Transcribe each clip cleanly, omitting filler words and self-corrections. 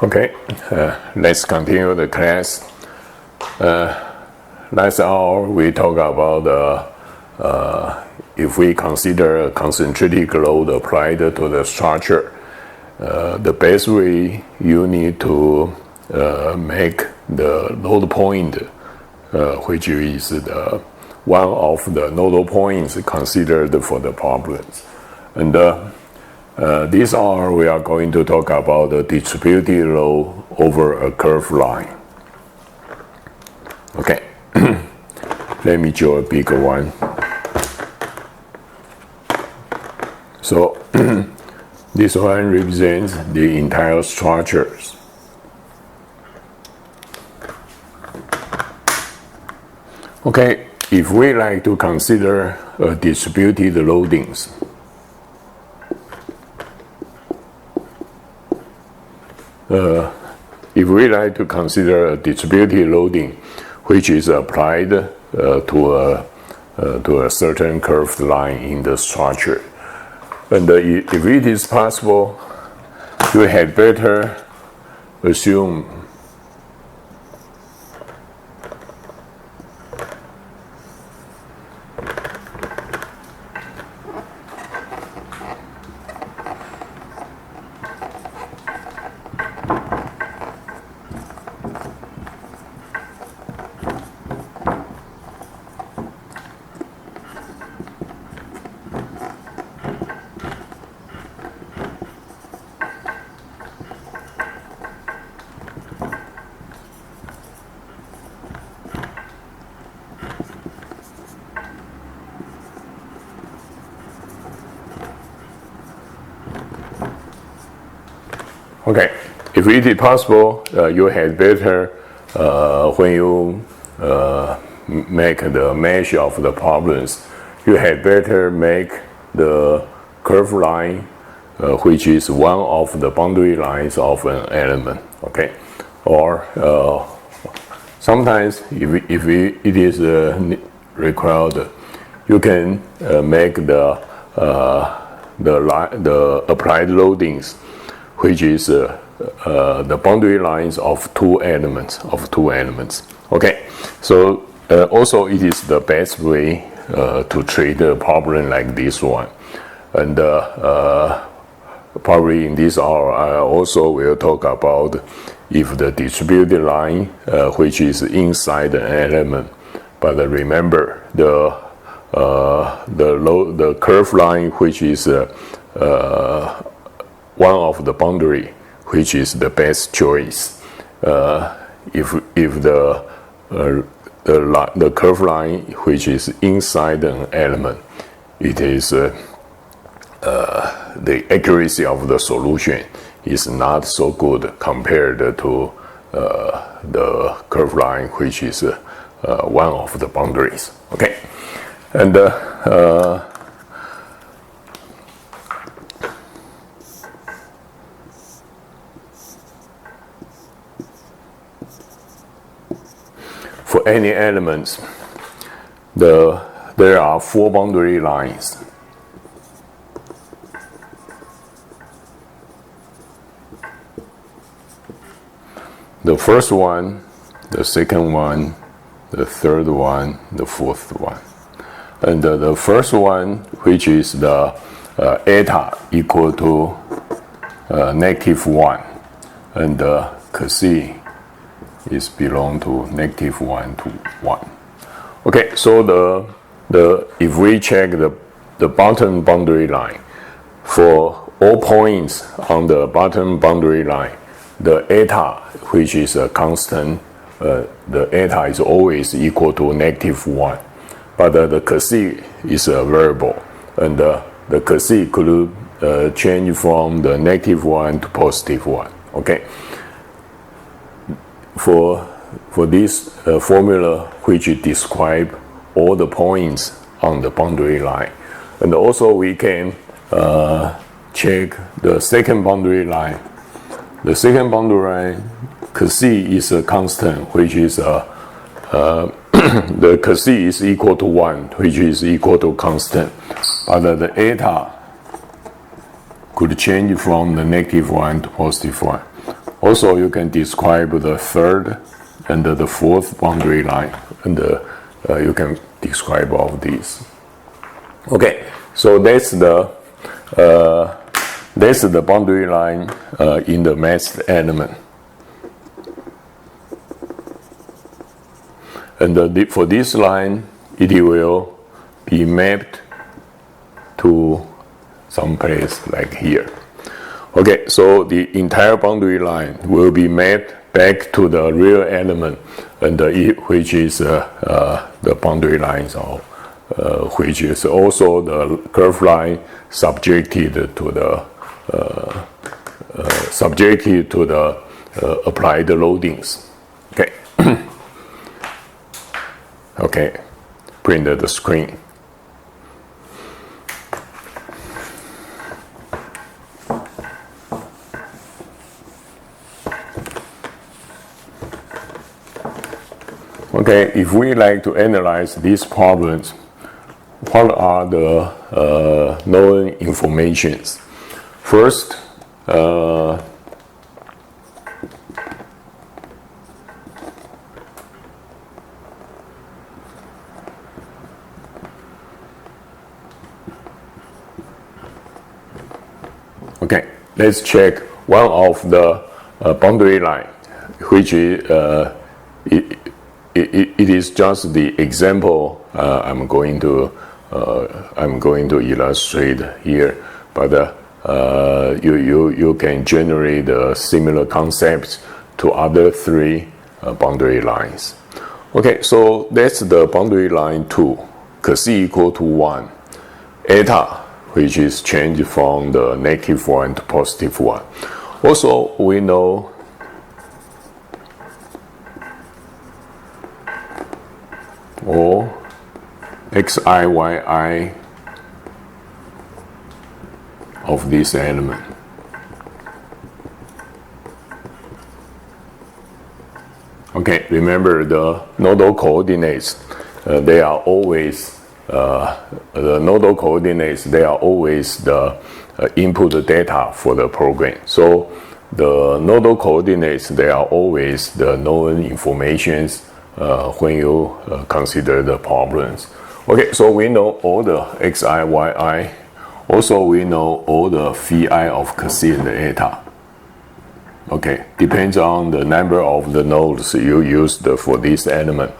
Okay, let's continue the class. Last hour we talked about if we consider a concentric load applied to the structure, the best way you need to make the load point, which is the one of the nodal points considered for the problems. And this hour we are going to talk about the distributed load over a curved line. Okay, let me draw a bigger one. So this one represents the entire structures. Okay, if we like to consider distributed loadings, if we like to consider a distributed loading which is applied to a certain curved line in the structure, and if it is possible, you had better assume okay, if it is possible, you had better, when you make the mesh of the problems, you had better make the curved line, which is one of the boundary lines of an element, okay? Or sometimes, if it is required, you can make the applied loadings, which is the boundary lines of two elements. Okay, so also it is the best way to treat a problem like this one. And probably in this hour, I also will talk about if the distributed line, which is inside an element. But remember, the curved line, which is one of the boundary, which is the best choice. If the curved line, which is inside an element, it is the accuracy of the solution is not so good compared to the curved line, which is one of the boundaries. Okay, and for any elements, there are four boundary lines. The first one, the second one, the third one, the fourth one. And the first one, which is the eta equal to -1, and Cc is belong to -1 to 1. Okay, so if we check the bottom boundary line, for all points on the bottom boundary line, the eta, which is a constant, the eta is always equal to -1. But the Cc is a variable, and the Cc could change from the -1 to +1. Okay. For this formula, which describe all the points on the boundary line, and also we can check the second boundary line. The second boundary line, Cc is a constant, which is the Cc is equal to 1, which is equal to constant, but the eta could change from the -1 to +1. Also, you can describe the third and the fourth boundary line, and you can describe all of these. Okay, so that's the boundary line in the masked element. And for this line, it will be mapped to some place like here. Okay, so the entire boundary line will be mapped back to the real element, and which is the boundary lines of which is also the curved line subjected to the applied loadings. Okay. Okay, print the screen. Okay, if we like to analyze these problems, what are the known informations? First, okay, let's check one of the boundary line, which is it is just the example I'm going to illustrate here, but you can generate similar concepts to other three boundary lines. Okay, so that's the boundary line 2, C equal to 1, eta, which is changed from the -1 to +1. Also, we know or xi, yi of this element. Okay, remember the nodal coordinates. They are always the nodal coordinates. They are always the input data for the program. So the nodal coordinates, they are always the known informations when you consider the problems. Okay, so we know all the xi, yi. Also, we know all the phi of C and eta. Okay, depends on the number of the nodes you used for this element.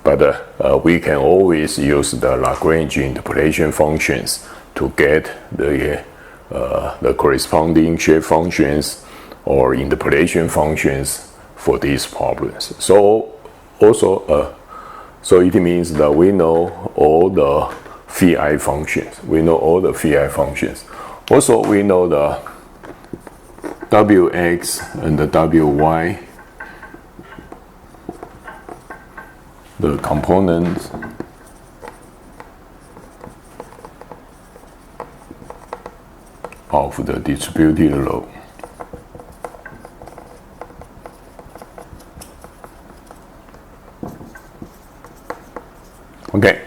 But we can always use the Lagrange interpolation functions to get the corresponding shape functions or interpolation functions for these problems. So also, so it means that we know all the phi functions. We know all the phi functions. Also, we know the wx and the wy, the components of the distributed load. Okay.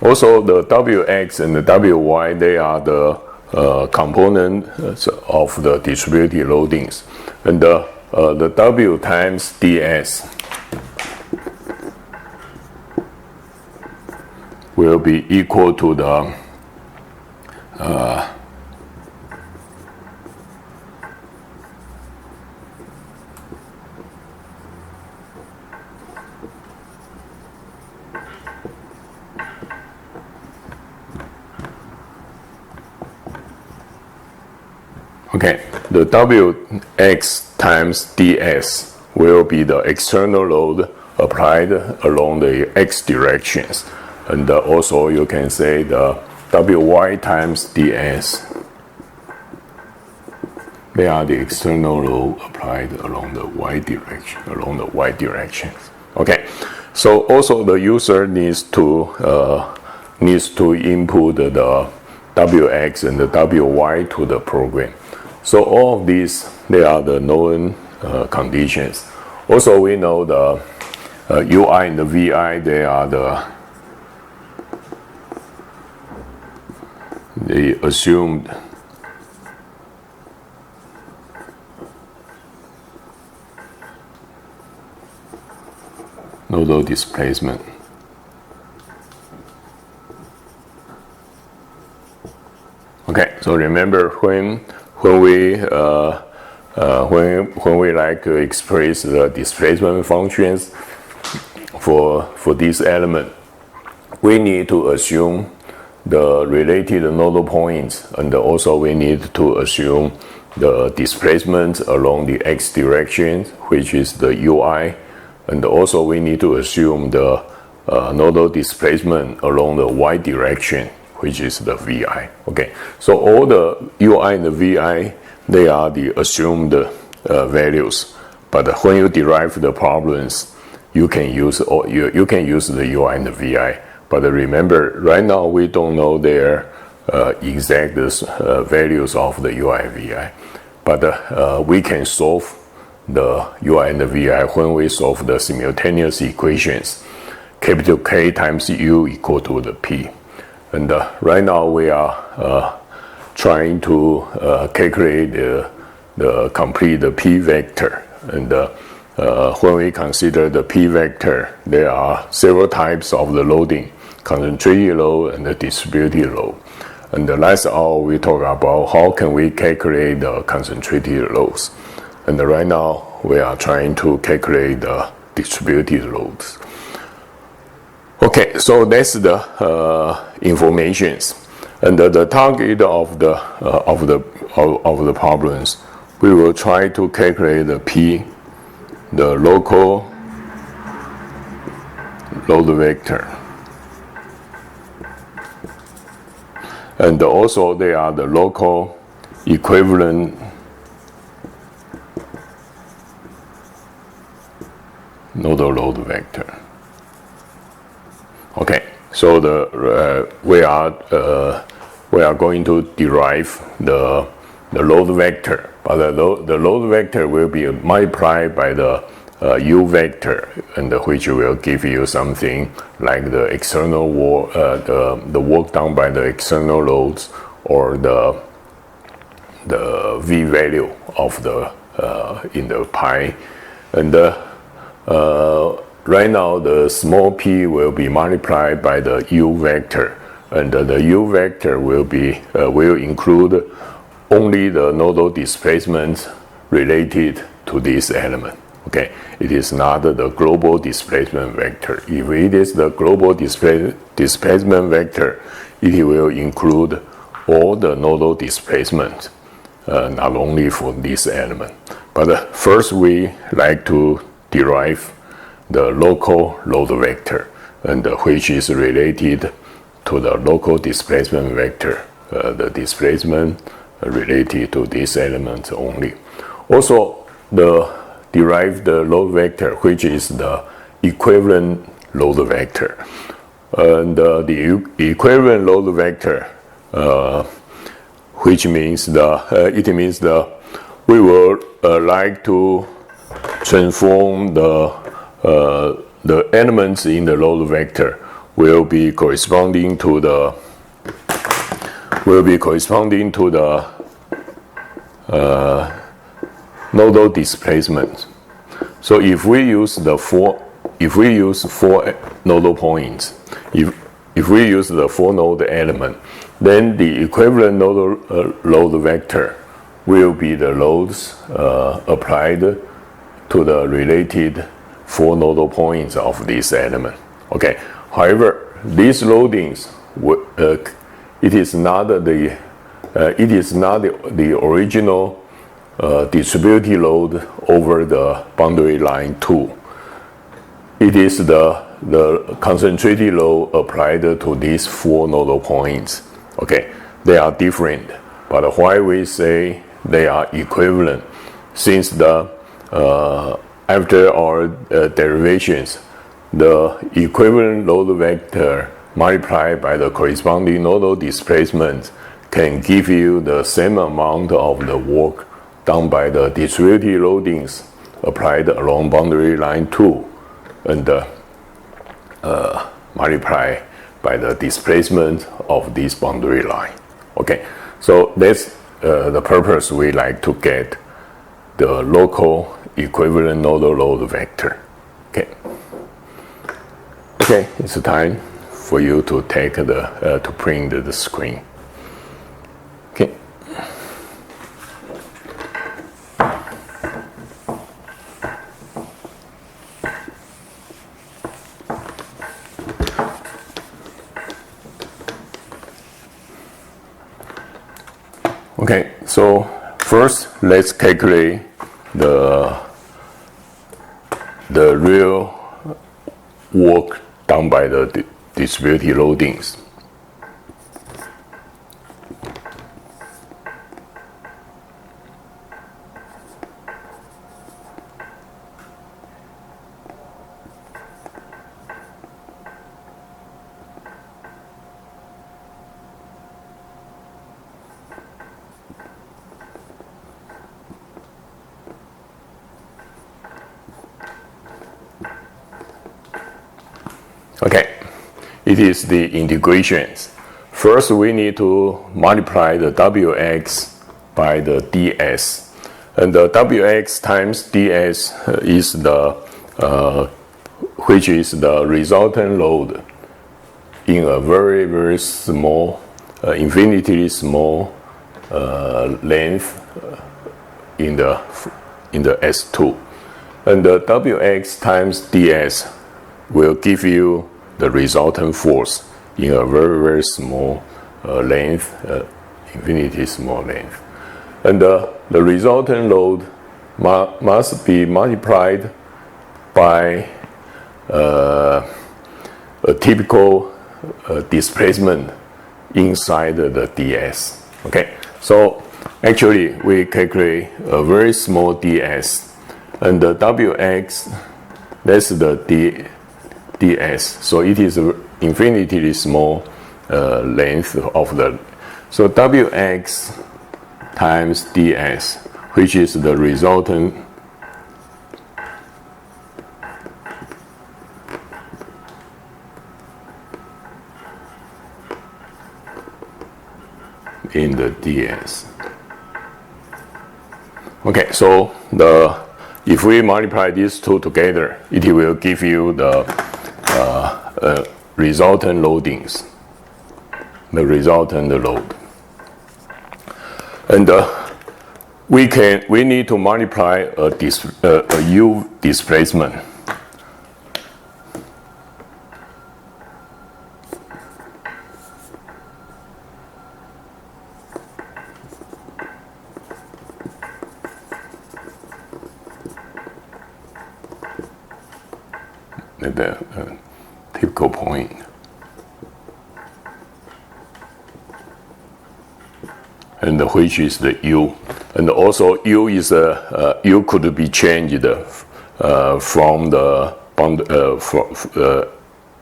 Also, the wx and the wy, they are the components of the distributed loadings, and the w times ds will be equal to the okay, the wx times ds will be the external load applied along the x directions. And also you can say the wy times ds, they are the external load applied along the y direction, Okay, so also the user needs to input the wx and the wy to the program. So all of these, they are the known conditions. Also, we know the ui and the vi, they are the assumed nodal displacement. Okay, so remember when we like to express the displacement functions for this element, we need to assume the related nodal points, and also we need to assume the displacement along the x direction, which is the ui, and also we need to assume the nodal displacement along the y direction, which is the vi. Okay, so all the ui and the vi, they are the assumed values, but when you derive the problems, you can use the ui and the vi. But remember, right now we don't know their exact values of the ui and vi. But we can solve the ui and the vi when we solve the simultaneous equations, capital K times u equal to the p. And right now we are trying to calculate the complete p vector. And when we consider the p vector, there are several types of the loading: concentrated load and the distributed load. And the last hour we talked about how can we calculate the concentrated loads. And right now we are trying to calculate the distributed loads. Okay, so that's the informations. And the target of the problems, we will try to calculate the p, the local load vector. And also they are the local equivalent nodal load vector. Okay, so we are going to derive the load vector, but the load vector will be multiplied by the u vector, and which will give you something like the external work, the work done by the external loads, or the v value of the in the pi. And right now the small p will be multiplied by the u vector, and the u vector will include only the nodal displacement related to this element. Okay, it is not the global displacement vector. If it is the global displacement vector, it will include all the nodal displacement, not only for this element. But first we like to derive the local load vector, and which is related to the local displacement vector, the displacement related to this element only. Also, the derived load vector, which is the equivalent load vector. And the equivalent load vector, which means we will like to transform the elements in the load vector will be corresponding to the nodal displacement. So if we use four nodal points, if we use the 4 node element, then the equivalent nodal load vector will be the loads applied to the related 4 nodal points of this element. Okay. However, these loadings, it is not the original distributed load over the boundary line 2. It is the concentrated load applied to these 4 nodal points. Okay, they are different, but why we say they are equivalent? Since after our derivations, the equivalent load vector multiplied by the corresponding nodal displacement can give you the same amount of the work done by the distributed loadings applied along boundary line 2, and multiply by the displacement of this boundary line. Okay, so that's the purpose we like to get the local equivalent nodal load vector. Okay. Okay, it's time for you to take to print the screen. Okay. Okay, so first let's calculate the real work done by the distributed loadings. Okay, it is the integrations. First, we need to multiply the Wx by the ds. And the Wx times ds is which is the resultant load in a very, very small, infinitely small length in the S2. And the Wx times ds will give you the resultant force in a very, very small length, infinitely small length. And the resultant load must be multiplied by a typical displacement inside the ds. Okay, so actually we calculate a very small ds, and the Wx, that's the ds, so it is infinitely small length of the, so Wx times ds, which is the resultant in the ds. Okay, so if we multiply these two together, it will give you the resultant loadings, the resultant load. And we need to multiply a u displacement. At the typical point. And which is the u, and also u is u could be changed from the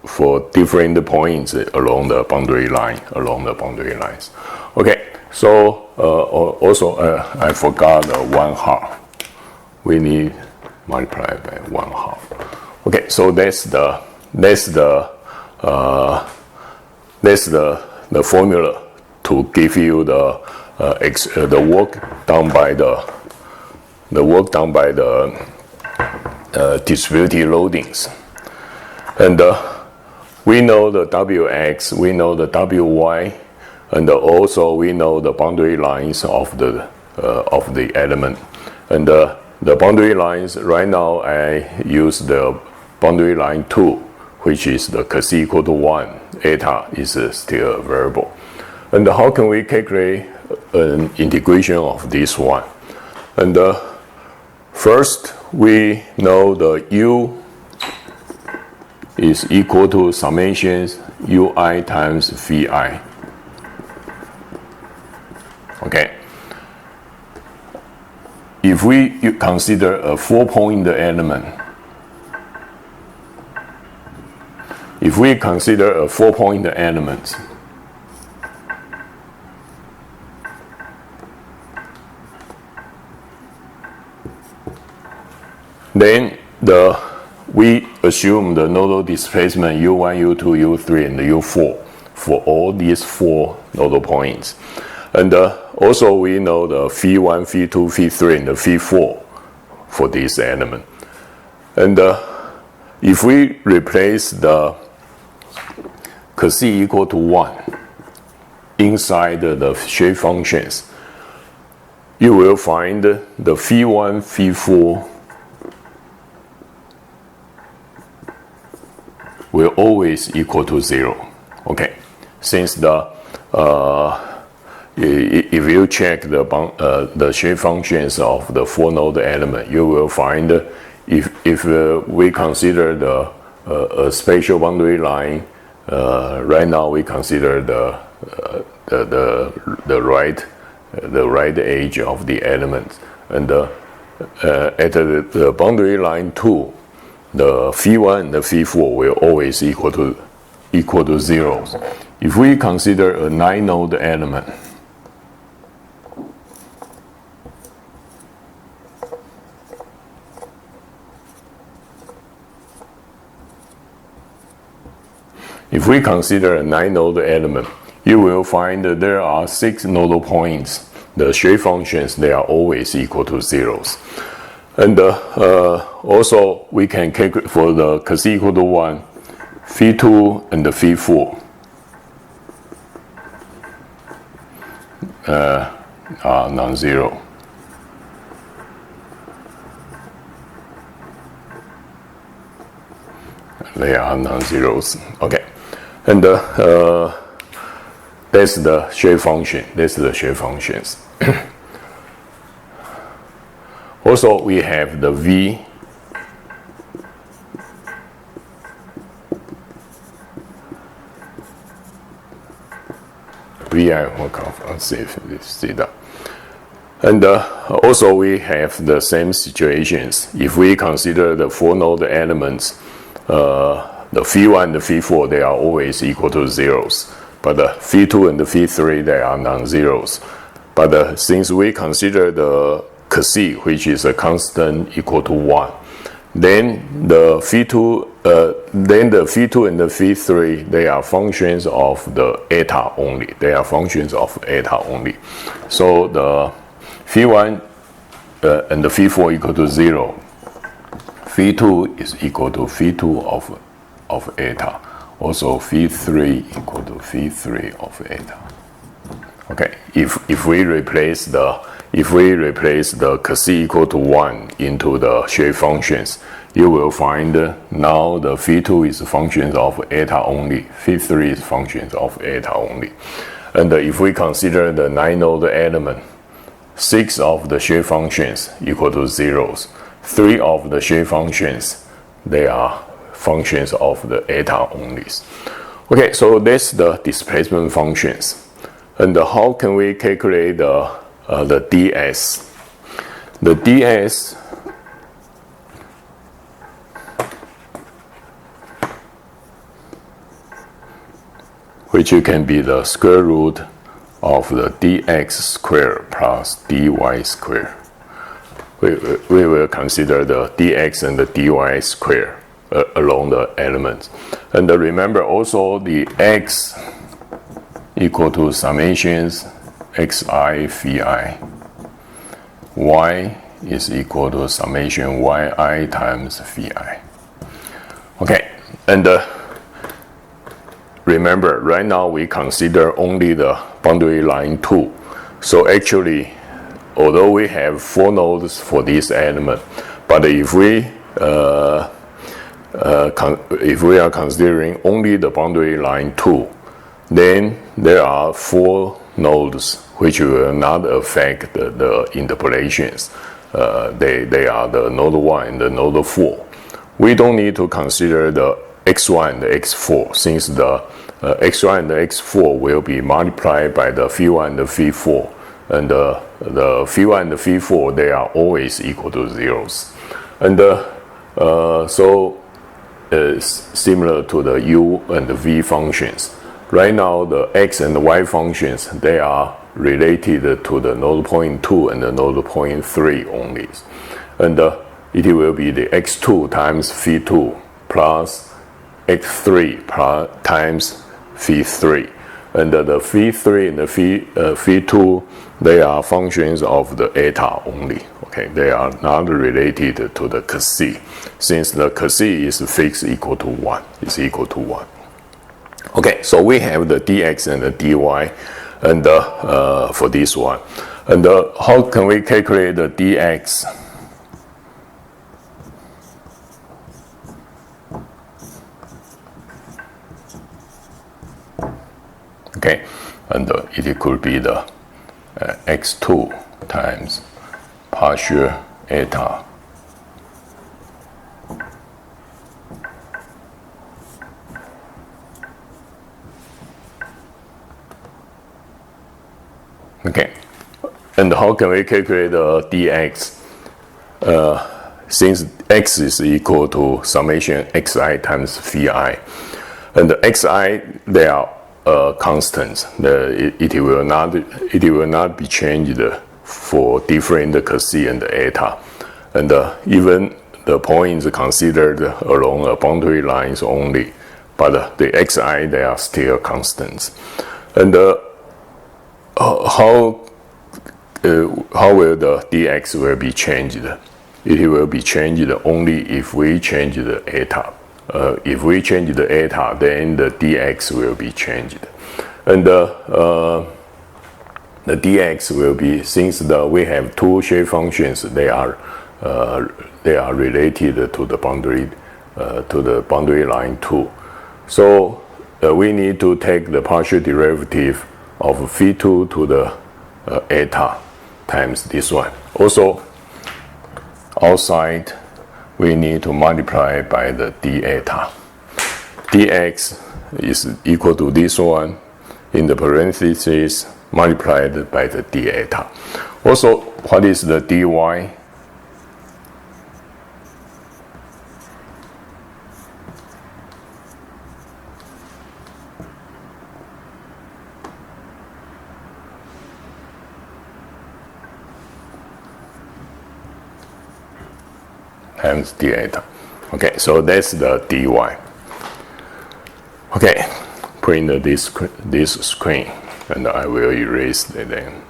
for different points along the boundary lines. Okay, so also I forgot 1/2. We need multiply by 1/2. Okay, so that's the formula to give you the work done by the distributed loadings. And we know the Wx, we know the Wy, and also we know the boundary lines of the element. And the boundary lines right now I use the boundary line 2, which is the c equal to 1. Eta is still a variable. And how can we calculate an integration of this one? And first, we know the u is equal to summation ui times vi. Okay. If we consider a 4-point element, then we assume the nodal displacement u1, u2, u3, and u4 for all these 4 nodal points. And also we know the phi1, phi2, phi3, and the phi4 for this element. And if we replace the C equal to 1 inside the shape functions, you will find the phi1, phi4 will always equal to 0. Okay, since if you check the shape functions of the 4-node element, you will find if we consider a spatial boundary line, right now we consider the right edge of the element, and at the boundary line 2, the phi1 and the phi4 will always equal to 0. If we consider a 9-node element, you will find that there are 6 nodal points. The shape functions, they are always equal to 0s. And also, we can calculate for the C equal to 1, phi2 and the phi4 are non-zero. They are non-zeros. Okay, and that's the shape function. That's the shape functions. Also, we have the V. VI work off. Let's see if you see that. And also, we have the same situations. If we consider the 4-node elements, the phi1 and the phi4, they are always equal to 0s. But the phi2 and the phi3, they are non-zeros. But since we consider the C, which is a constant equal to 1, then the phi2 and the phi3, they are functions of the eta only. They are functions of eta only. So the phi1 and the phi4 equal to 0. Phi2 is equal to phi2 of eta. Also, phi3 equal to phi3 of eta. Okay, if we replace the C equal to 1 into the shape functions, you will find now the phi2 is functions of eta only, phi3 is functions of eta only. And if we consider the 9-node element, 6 of the shape functions equal to 0s. 3 of the shape functions, they are functions of the eta only. Okay, so that's the displacement functions. And how can we calculate the ds? The ds which can be the square root of the dx squared plus dy squared. We will consider the dx and the dy squared along the elements. And remember also the x equal to summations xi phi. Y is equal to summation yi times phi. Okay, and remember, right now we consider only the boundary line 2. So actually, although we have 4 nodes for this element, but if we are considering only the boundary line 2, then there are 4 nodes which will not affect the interpolations. They are the node 1 and the node 4. We don't need to consider the x1 and the x4, since the x1 and the x4 will be multiplied by the phi1 and the phi4. And the phi1 and the phi4, they are always equal to 0s. And so similar to the u and the v functions. Right now, the x and the y functions, they are related to the node point 2 and the node point 3 only. And it will be the x2 times phi2 plus x3 times phi3. And the phi3 and the phi2, they are functions of the eta only. Okay, they are not related to the C, since the C is fixed equal to 1. It's equal to 1. Okay, so we have the dx and the dy, and for this one, and how can we calculate the dx? Okay, and it could be the x2 times partial eta okay, and how can we calculate the dx? Since x is equal to summation xi times vi, and the xi they are constants. It will not be changed for different c and eta, and even the points considered along a boundary lines only, but the xi they are still constants. And how will the dx will be changed? It will be changed only if we change the eta. If we change the eta, then the dx will be changed, and the dx will be, since we have two shape functions, they are related to the boundary line too. So we need to take the partial derivative of phi2 to the eta times this one. Also, outside, we need to multiply by the d eta. dx is equal to this one in the parentheses multiplied by the d eta. Also, what is the dy? Times d eta. Okay, so that's the dy. Okay, print this screen, and I will erase it then.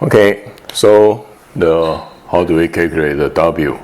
Okay, so how do we calculate the w?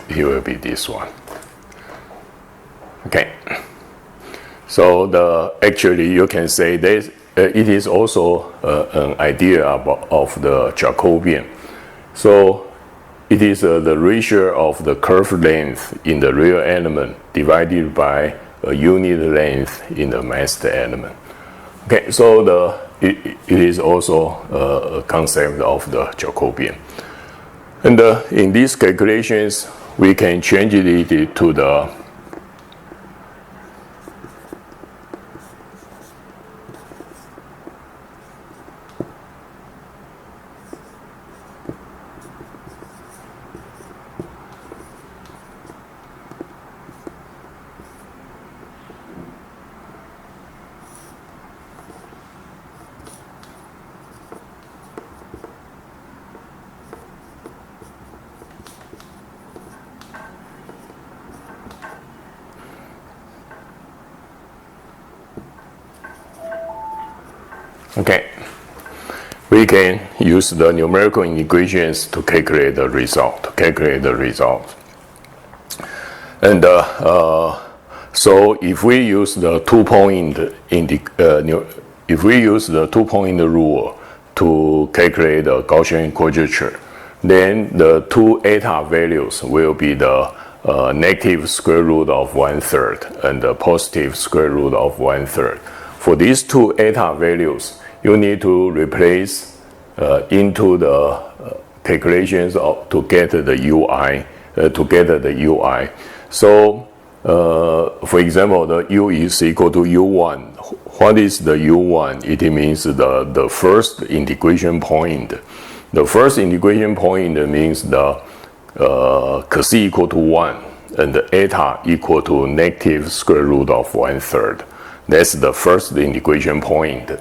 It will be this one. Okay. So actually you can say this. It is also an idea of the Jacobian. So it is the ratio of the curve length in the real element divided by a unit length in the masked element. Okay, so it is also a concept of the Jacobian. And in these calculations, we can change it to the okay. we can use the numerical integrations to calculate the result. And so if we use the 2-point rule to calculate the Gaussian quadrature, then the two eta values will be the negative square root of 1/3 and the positive square root of 1/3. For these two eta values, you need to replace into the calculations to get the UI. So, for example, the U is equal to U1. What is the U1? It means the first integration point. The first integration point means the cos equal to 1 and the eta equal to negative square root of 1/3. That's the first integration point.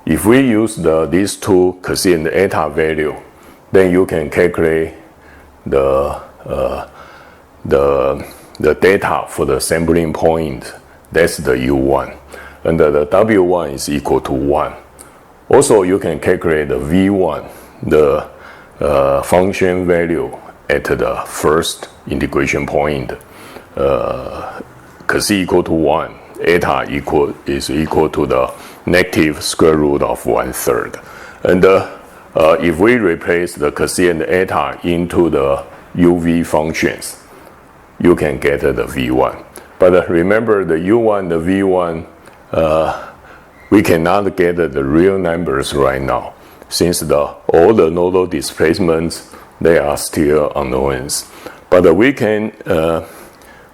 If we use these two cos and eta value, then you can calculate the data for the sampling point. That's the U1. And the W1 is equal to 1. Also, you can calculate the V1, the function value at the first integration point. Cos equal to 1, eta is equal to the negative square root of 1/3. And if we replace the cos and eta into the UV functions, you can get the V1. But remember, the U1, the V1, we cannot get the real numbers right now, since all the nodal displacements, they are still unknowns. But we can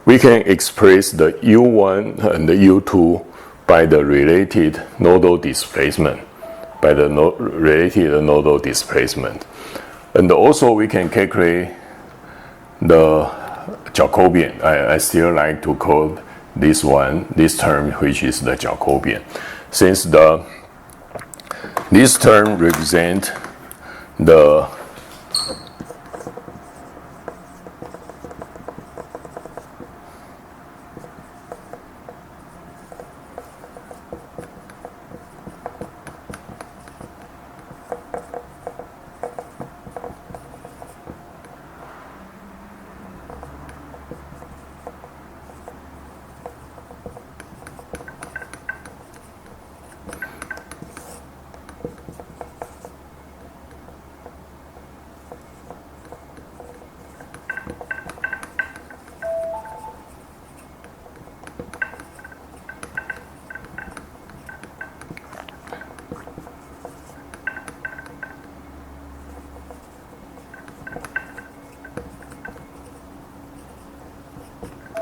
express the U1 and the U2 by the related nodal displacement, And also we can calculate the Jacobian. I still like to call this term, which is the Jacobian, since this term represents the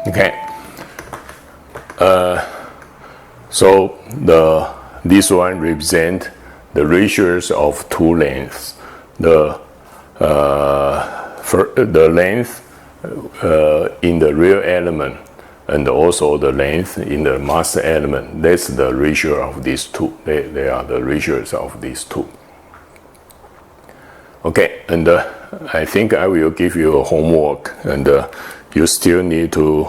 okay. So this one represents the ratios of two lengths. The length in the real element and also the length in the master element. That's the ratio of these two. They are the ratios of these two. Okay, and I think I will give you a homework, and you still need to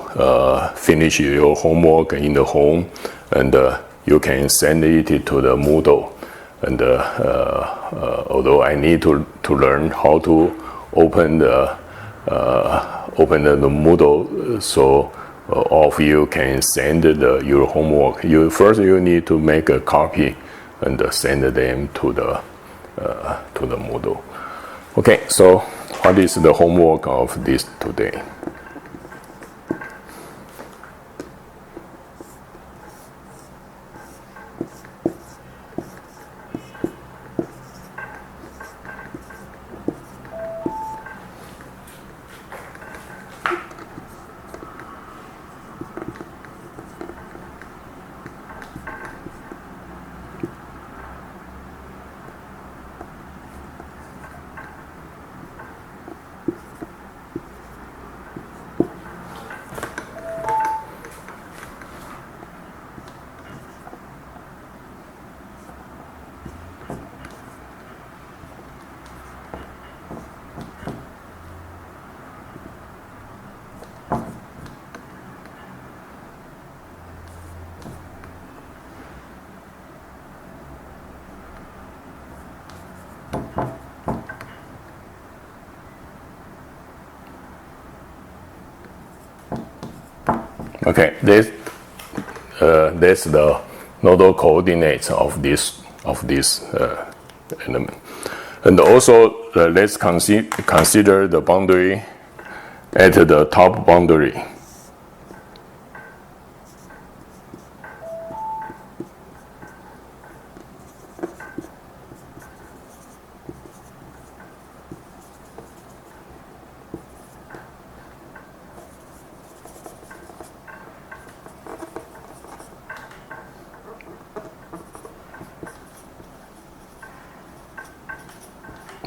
finish your homework in the home, and you can send it to the Moodle. And although I need to learn how to open the Moodle, so all of you can send your homework. First you need to make a copy and send them to the Moodle. Okay, so what is the homework of this today? Okay, that's the nodal coordinates of this element. And also, let's consider the boundary at the top boundary.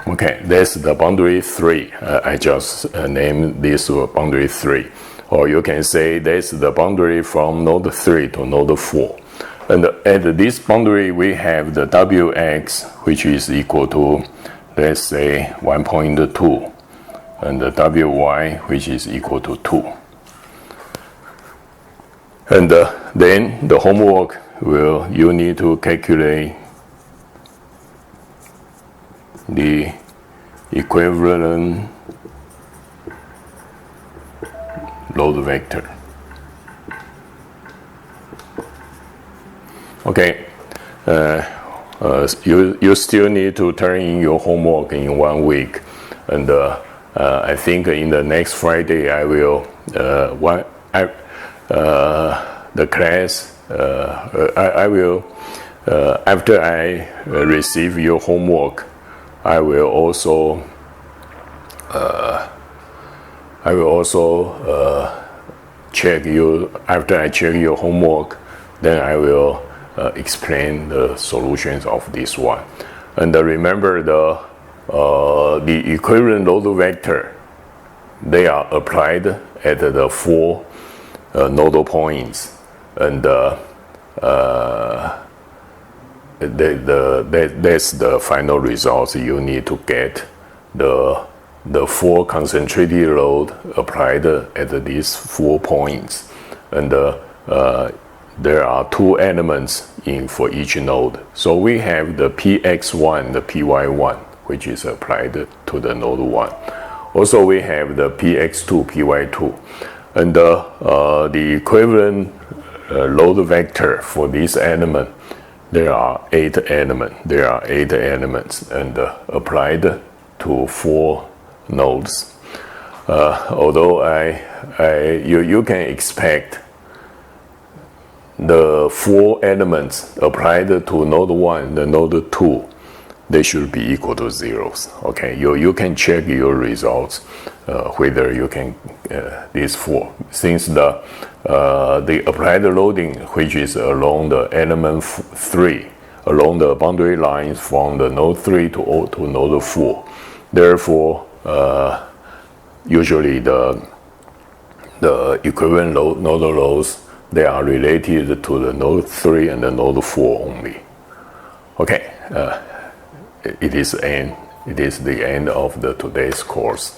Okay, that's the boundary 3. I just named this boundary 3. Or you can say that's the boundary from node 3 to node 4. And at this boundary, we have the Wx, which is equal to, let's say, 1.2. And the Wy, which is equal to 2. And then the homework you need to calculate the equivalent load vector. Okay, you still need to turn in your homework in 1 week, and I think in the next Friday I will the class I will after I receive your homework. I will also check you after I check your homework. Then I will explain the solutions of this one. And remember the equivalent load vector. They are applied at the 4 nodal points, and that's the final results. You need to get the 4 concentrated load applied at these 4 points, and there are 2 elements for each node. So we have the px1, the py1, which is applied to the node 1. Also we have the px2, py2, and the equivalent load vector for this element. There are 8 elements, and applied to 4 nodes. Although you can expect the 4 elements applied to node 1, the node 2, they should be equal to zeros. Okay, you can check your results whether you can these 4, since the applied loading, which is along the element 3, along the boundary lines from the node 3 to node 4. Therefore, usually the equivalent nodal loads, they are related to the node 3 and the node 4 only. Okay, it is the end of today's course.